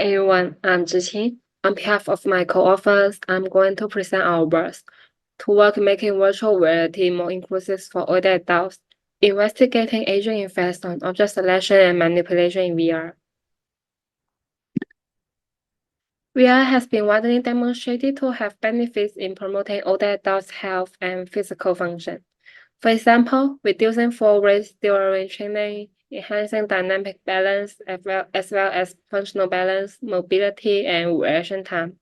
Hi everyone, I'm Zhiqing. On behalf of my co-authors, I'm going to present our work to work making virtual reality more inclusive for older adults, investigating aging effects on object selection and manipulation in VR. VR has been widely demonstrated to have benefits in promoting older adults' health and physical function. For example, reducing fall rates during training, enhancing dynamic balance, as well as functional balance, mobility, and reaction time.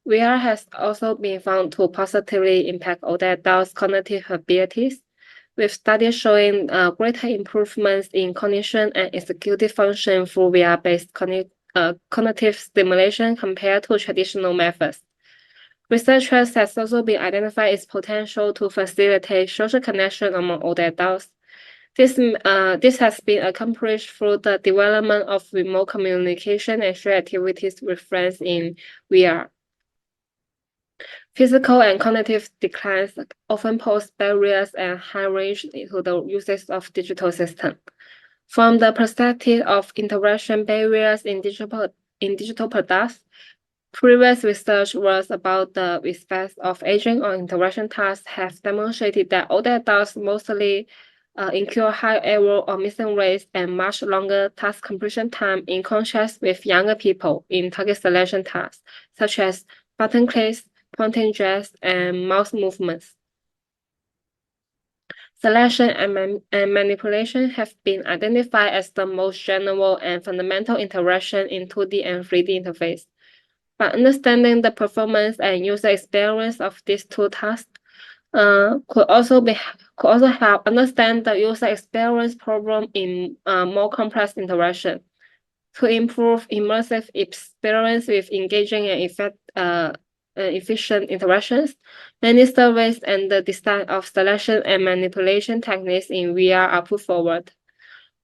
VR has also been found to positively impact older adults' cognitive abilities, with studies showing greater improvements in cognition and executive function through VR-based cognitive stimulation compared to traditional methods. Researchers has also been identified its potential to facilitate social connection among older adults. This has been accomplished through the development of remote communication and shared activities with friends in VR. Physical and cognitive declines often pose barriers and high risk to the usage of digital systems. From the perspective of interaction barriers in digital products, previous research was about the effects of aging on interaction tasks have demonstrated that older adults mostly incur high error or missing rates and much longer task completion time in contrast with younger people in target selection tasks, such as button clicks, pointing gestures, and mouse movements. Selection and manipulation have been identified as the most general and fundamental interaction in 2D and 3D interface. By understanding the performance and user experience of these two tasks, could also help understand the user experience problem in more complex interaction. To improve immersive experience with engaging and efficient interactions, many surveys and the design of selection and manipulation techniques in VR are put forward.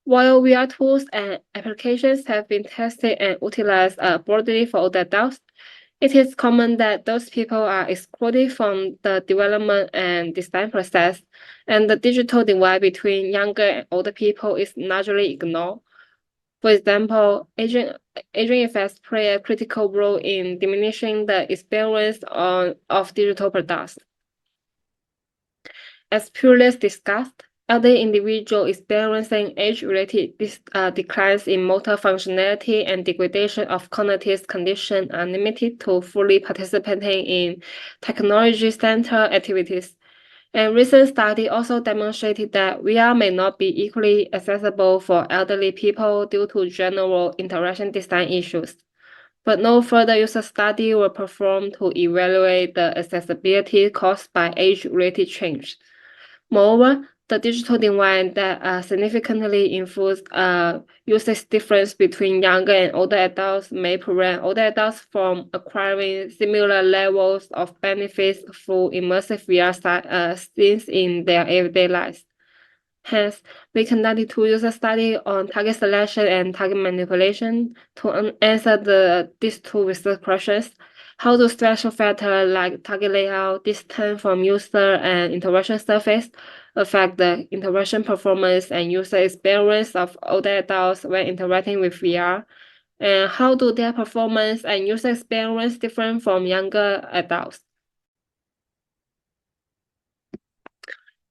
While VR tools and applications have been tested and utilized broadly for older adults, it is common that those people are excluded from the development and design process, and the digital divide between younger and older people is largely ignored. For example, aging effects play a critical role in diminishing the experience of digital products. As previously discussed, elderly individuals experiencing age-related declines in motor functionality and degradation of cognitive condition are limited to fully participating in technology-centered activities. And recent study also demonstrated that VR may not be equally accessible for elderly people due to general interaction design issues. But no further user study were performed to evaluate the accessibility caused by age-related change. Moreover, the digital divide that significantly influences usage difference between younger and older adults may prevent older adults from acquiring similar levels of benefits through immersive VR scenes in their everyday lives. Hence, we conducted two user studies on target selection and target manipulation to answer these two research questions. How do spatial factors like target layout, distance from user, and interaction surface affect the interaction performance and user experience of older adults when interacting with VR? And how do their performance and user experience differ from younger adults?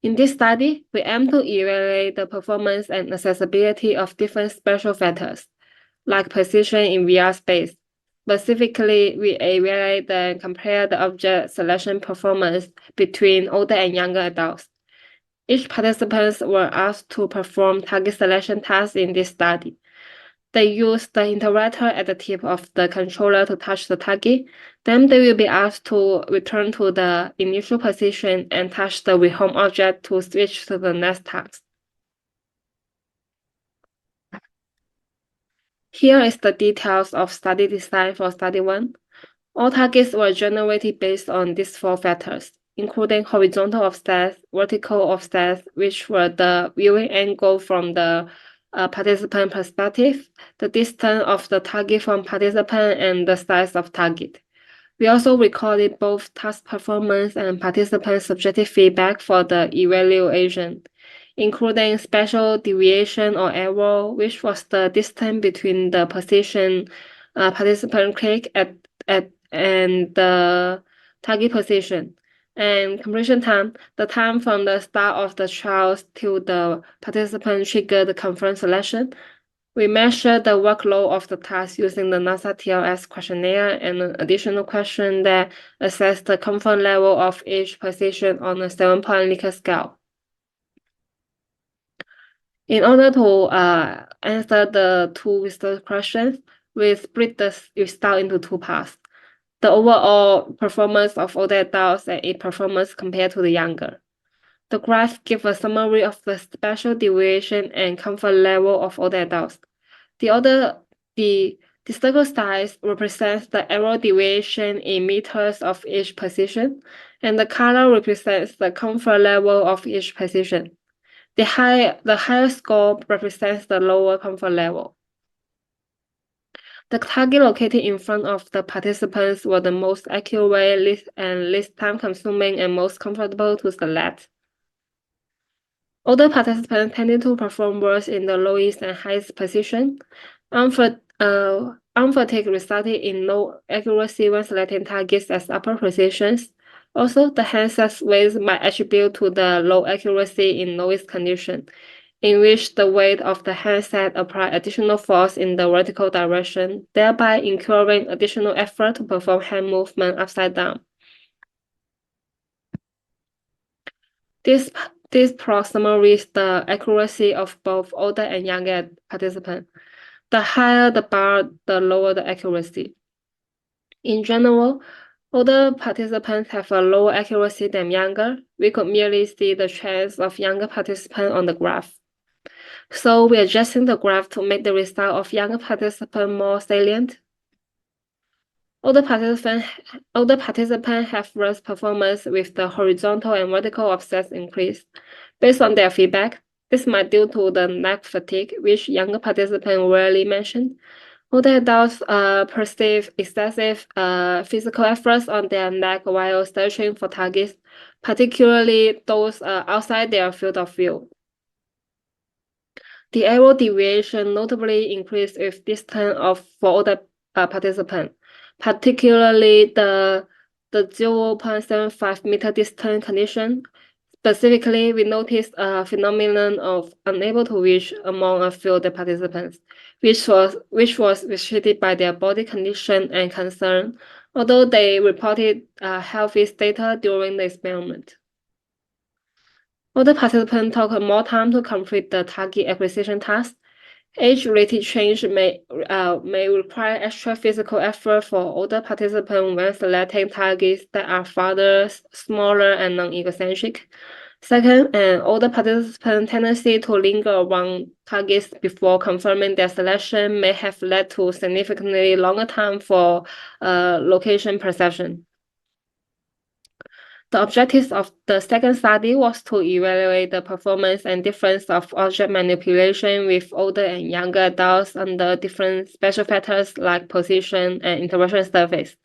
In this study, we aim to evaluate the performance and accessibility of different spatial factors, like position in VR space. Specifically, we evaluate and compare the object selection performance between older and younger adults. Each participant were asked to perform target selection tasks in this study. They use the interactor at the tip of the controller to touch the target. Then they will be asked to return to the initial position and touch the home object to switch to the next task. Here is the details of study design for study 1. All targets were generated based on these 4 factors, including horizontal offset, vertical offset, which were the viewing angle from the participant perspective, the distance of the target from participant, and the size of target. We also recorded both task performance and participant subjective feedback for the evaluation, including spatial deviation or error, which was the distance between the position participant click at and the target position. And completion time, the time from the start of the trials till the participant trigger the confirmed selection. We measure the workload of the task using the NASA TLS questionnaire and an additional question that assess the comfort level of each position on a 7-point Likert scale. In order to answer the two research questions, we split the result into two parts. The overall performance of older adults and its performance compared to the younger. The graph gives a summary of the spatial deviation and comfort level of older adults. The circle size represents the error deviation in meters of each position, and the color represents the comfort level of each position. The higher score represents the lower comfort level. The target located in front of the participants were the most accurate, least time-consuming, and most comfortable to select. Older participants tended to perform worse in the lowest and highest position. Unfatigue resulted in low accuracy when selecting targets as upper positions. Also, the handset's weight might attribute to the low accuracy in lowest condition, in which the weight of the handset applied additional force in the vertical direction, thereby incurring additional effort to perform hand movement upside down. This plot summarizes the accuracy of both older and younger participants. The higher the bar, the lower the accuracy. In general, older participants have a lower accuracy than younger. We could merely see the trends of younger participants on the graph. So we're adjusting the graph to make the result of younger participants more salient. Older participants have worse performance with the horizontal and vertical offsets increased. Based on their feedback, this might due to the neck fatigue, which younger participants rarely mention. Older adults perceive excessive physical efforts on their neck while searching for targets, particularly those outside their field of view. The error deviation notably increased with distance for older participants, particularly the 0.75 meter distance condition. Specifically, we noticed a phenomenon of unable to reach among a few of the participants, which was restricted by their body condition and concern, although they reported healthy status during the experiment. Older participants took more time to complete the target acquisition task. Age-related change may require extra physical effort for older participants when selecting targets that are farther, smaller, and non-egocentric. Second, an older participant's tendency to linger around targets before confirming their selection may have led to significantly longer time for location perception. The objectives of the second study was to evaluate the performance and difference of object manipulation with older and younger adults under different spatial factors like position and interaction surface.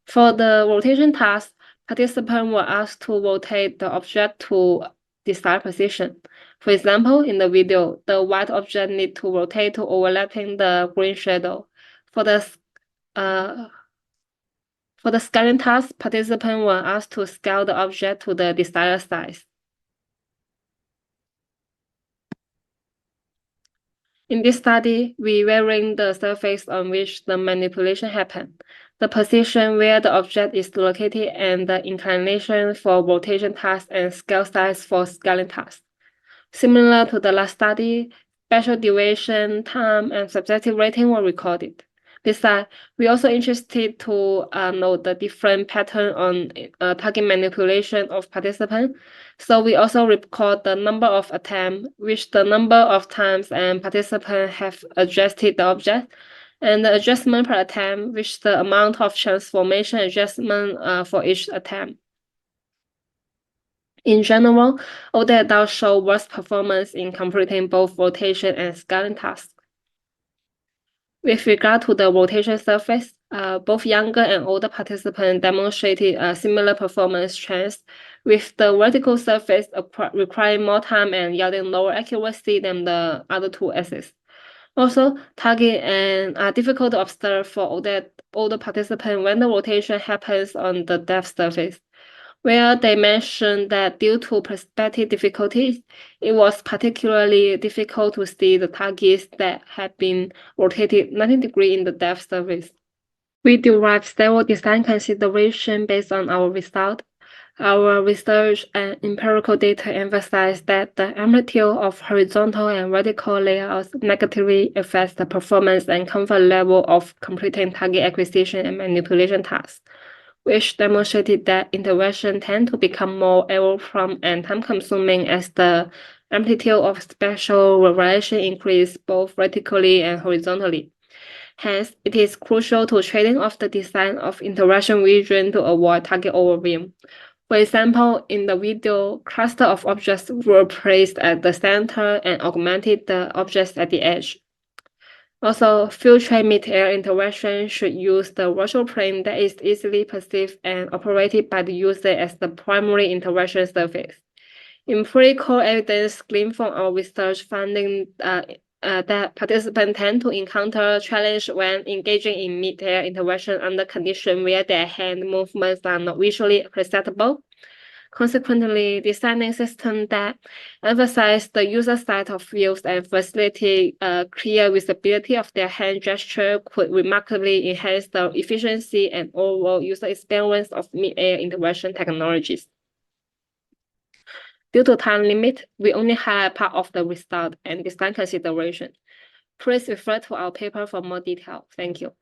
For the rotation task, participants were asked to rotate the object to desired position. For example, in the video, the white object needs to rotate to overlapping the green shadow. For the scaling task, participants were asked to scale the object to the desired size. In this study, we varying the surface on which the manipulation happened, the position where the object is located, and the inclination for rotation task and scale size for scaling task. Similar to the last study, spatial deviation, time, and subjective rating were recorded. Besides, we also interested to note the different pattern on target manipulation of participants. So we also record the number of attempts, which the number of times and participants have adjusted the object, and the adjustment per attempt, which the amount of transformation adjustment for each attempt. In general, older adults show worse performance in completing both rotation and scaling tasks. With regard to the rotation surface, both younger and older participants demonstrated similar performance trends, with the vertical surface requiring more time and yielding lower accuracy than the other two axes. Also, target and are difficult to observe for older participants when the rotation happens on the depth surface, where they mentioned that due to perspective difficulties, it was particularly difficult to see the targets that had been rotated 90 degrees in the depth surface. We derived several design considerations based on our result. Our research and empirical data emphasize that the amplitude of horizontal and vertical layouts negatively affects the performance and comfort level of completing target acquisition and manipulation tasks, which demonstrated that interventions tend to become more error-prone and time-consuming as the amplitude of spatial variation increases both vertically and horizontally. Hence, it is crucial to trading off the design of interaction region to avoid target overwhelm. For example, in the video, cluster of objects were placed at the center and augmented the objects at the edge. Also, future mid-air interaction should use the virtual plane that is easily perceived and operated by the user as the primary interaction surface. Empirical evidence gleaned from our research finding that participants tend to encounter challenge when engaging in mid-air interaction under conditions where their hand movements are not visually perceptible. Consequently, designing systems that emphasize the user side of views and facilitate clear visibility of their hand gesture could remarkably enhance the efficiency and overall user experience of mid-air interaction technologies. Due to time limit, we only have part of the result and design consideration. Please refer to our paper for more detail. Thank you.